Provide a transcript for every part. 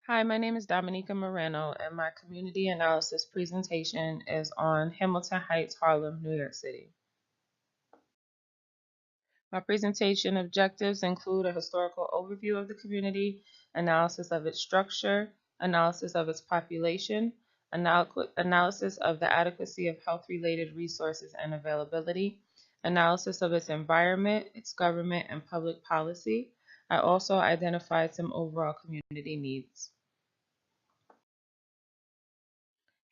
Hi, my name is Dominica Morano, and my community analysis presentation is on Hamilton Heights, Harlem, New York City. My presentation objectives include a historical overview of the community, analysis of its structure, analysis of its population, analysis of the adequacy of health-related resources and availability, analysis of its environment, its government, and public policy. I also identified some overall community needs.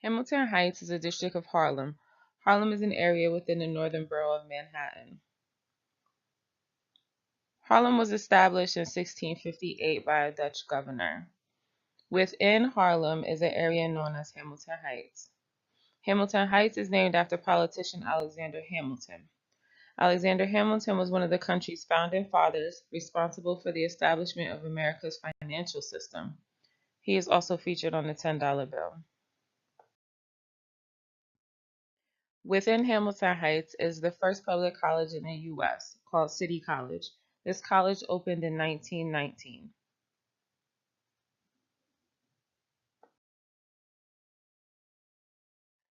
Hamilton Heights is a district of Harlem. Harlem is an area within the northern borough of Manhattan. Harlem was established in 1658 by a Dutch governor. Within Harlem is an area known as Hamilton Heights. Hamilton Heights is named after politician Alexander Hamilton. Alexander Hamilton was one of the country's founding fathers, responsible for the establishment of America's financial system. He is also featured on the $10 bill. Within Hamilton Heights is the first public college in the U.S., called City College. This college opened in 1919.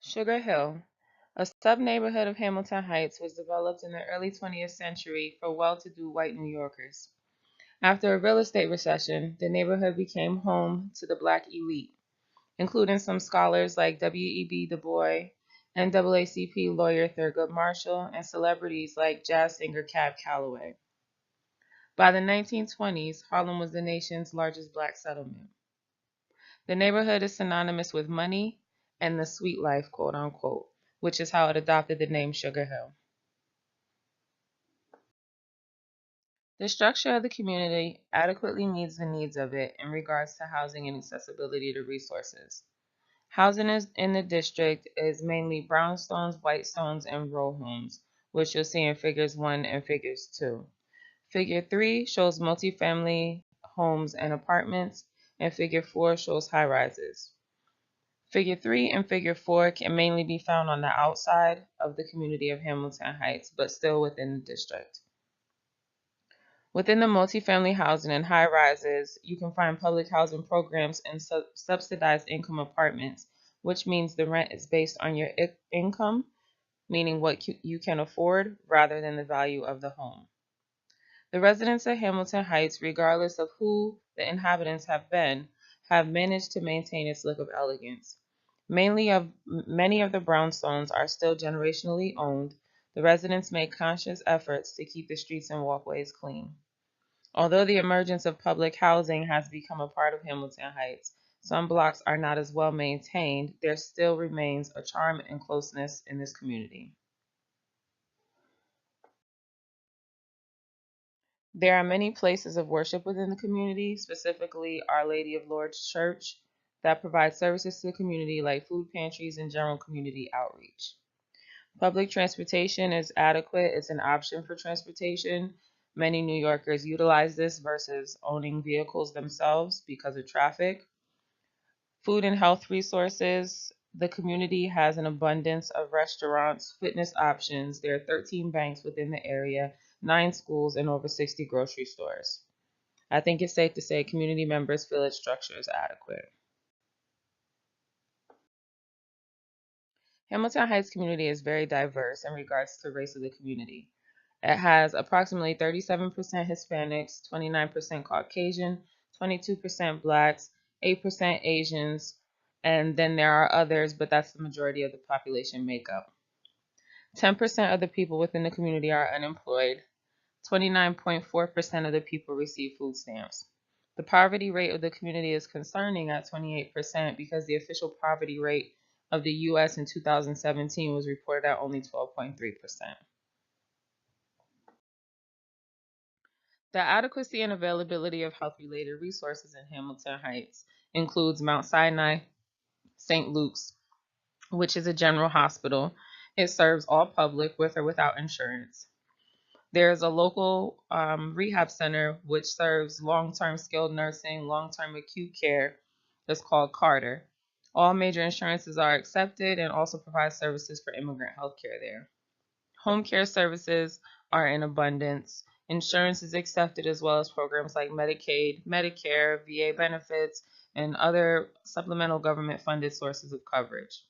Sugar Hill, a sub-neighborhood of Hamilton Heights, was developed in the early 20th century for well-to-do white New Yorkers. After a real estate recession, the neighborhood became home to the black elite, including some scholars like W.E.B. Du Bois, NAACP lawyer Thurgood Marshall, and celebrities like jazz singer Cab Calloway. By the 1920s, Harlem was the nation's largest black settlement. The neighborhood is synonymous with money and the sweet life, quote unquote, which is how it adopted the name Sugar Hill. The structure of the community adequately meets the needs of it in regards to housing and accessibility to resources. Housing in the district is mainly brownstones, whitestones, and row homes, which you'll see in figures 1 and figures 2. Figure 3 shows multifamily homes and apartments, and figure 4 shows high rises. Figure 3 and figure 4 can mainly be found on the outside of the community of Hamilton Heights, but still within the district. Within the multifamily housing and high rises, you can find public housing programs and subsidized income apartments, which means the rent is based on your income, meaning what you can afford, rather than the value of the home. The residents of Hamilton Heights, regardless of who the inhabitants have been, have managed to maintain its look of elegance. Many of the brownstones are still generationally owned. The residents make conscious efforts to keep the streets and walkways clean. Although the emergence of public housing has become a part of Hamilton Heights, some blocks are not as well maintained. There still remains a charm and closeness in this community. There are many places of worship within the community, specifically Our Lady of Lourdes Church, that provide services to the community like food pantries and general community outreach. Public transportation is adequate. It's an option for transportation. Many New Yorkers utilize this versus owning vehicles themselves because of traffic. Food and health resources. The community has an abundance of restaurants, fitness options. There are 13 banks within the area, 9 schools, and over 60 grocery stores. I think it's safe to say community members feel its structure is adequate. Hamilton Heights community is very diverse in regards to race of the community. It has approximately 37% Hispanics, 29% Caucasian, 22% Blacks, 8% Asians, and then there are others, but that's the majority of the population makeup. 10% of the people within the community are unemployed. 29.4% of the people receive food stamps. The poverty rate of the community is concerning at 28% because the official poverty rate of the U.S. in 2017 was reported at only 12.3%. The adequacy and availability of health-related resources in Hamilton Heights includes Mount Sinai, St. Luke's, which is a general hospital. It serves all public with or without insurance. There's a local rehab center which serves long-term skilled nursing, long-term acute care. It's called Carter. All major insurances are accepted and also provide services for immigrant health care there. Home care services are in abundance. Insurance is accepted as well as programs like Medicaid, Medicare, VA benefits, and other supplemental government funded sources of coverage.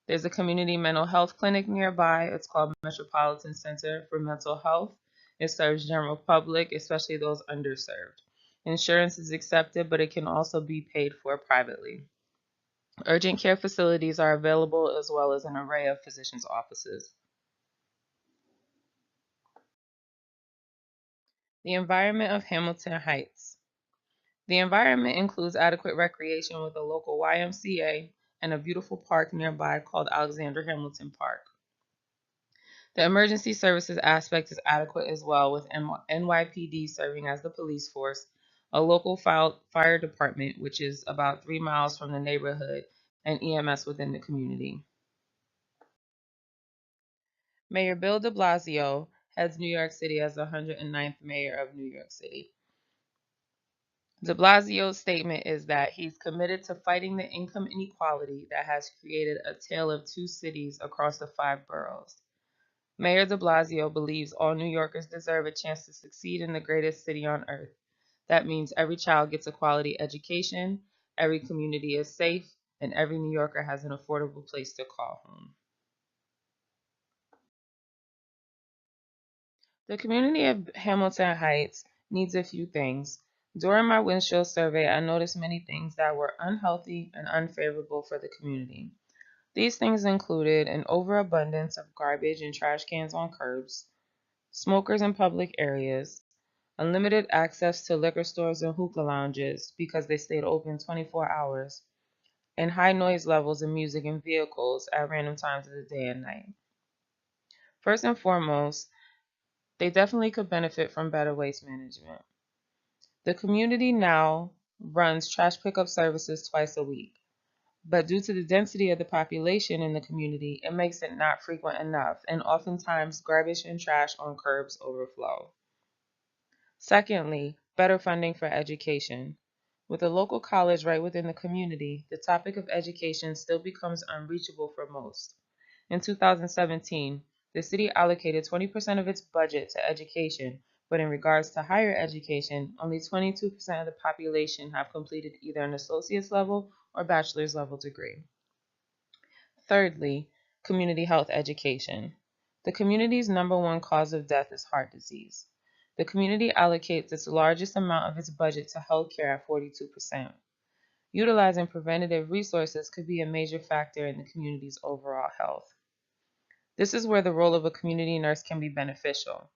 There's a community mental health clinic nearby. It's called Metropolitan Center for Mental Health. It serves general public, especially those underserved. Insurance is accepted, but it can also be paid for privately. Urgent care facilities are available as well as an array of physicians' offices. The environment of Hamilton Heights. The environment includes adequate recreation with a local YMCA and a beautiful park nearby called Alexander Hamilton Park. The emergency services aspect is adequate as well, with NYPD serving as the police force, a local fire department, which is about 3 miles from the neighborhood, and EMS within the community. Mayor Bill de Blasio heads New York City as the 109th mayor of New York City. De Blasio's statement is that he's committed to fighting the income inequality that has created a tale of two cities across the five boroughs. Mayor de Blasio believes all New Yorkers deserve a chance to succeed in the greatest city on earth. That means every child gets a quality education, every community is safe, and every New Yorker has an affordable place to call home. The community of Hamilton Heights needs a few things. During my windshield survey, I noticed many things that were unhealthy and unfavorable for the community. These things included an overabundance of garbage and trash cans on curbs, smokers in public areas, unlimited access to liquor stores and hookah lounges because they stayed open 24 hours, and high noise levels of music in vehicles at random times of the day and night. First and foremost, they definitely could benefit from better waste management. The community now runs trash pickup services twice a week, but due to the density of the population in the community, it makes it not frequent enough, and oftentimes garbage and trash on curbs overflow. Secondly, better funding for education. With a local college right within the community, the topic of education still becomes unreachable for most. In 2017, the city allocated 20% of its budget to education, but in regards to higher education, only 22% of the population have completed either an associate's level or bachelor's level degree. Thirdly, community health education. The community's number one cause of death is heart disease. The community allocates its largest amount of its budget to healthcare at 42%. Utilizing preventative resources could be a major factor in the community's overall health. This is where the role of a community nurse can be beneficial.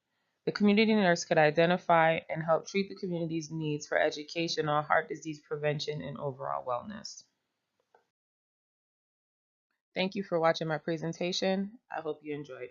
The community nurse could identify and help treat the community's needs for education on heart disease prevention and overall wellness. Thank you for watching my presentation. I hope you enjoyed.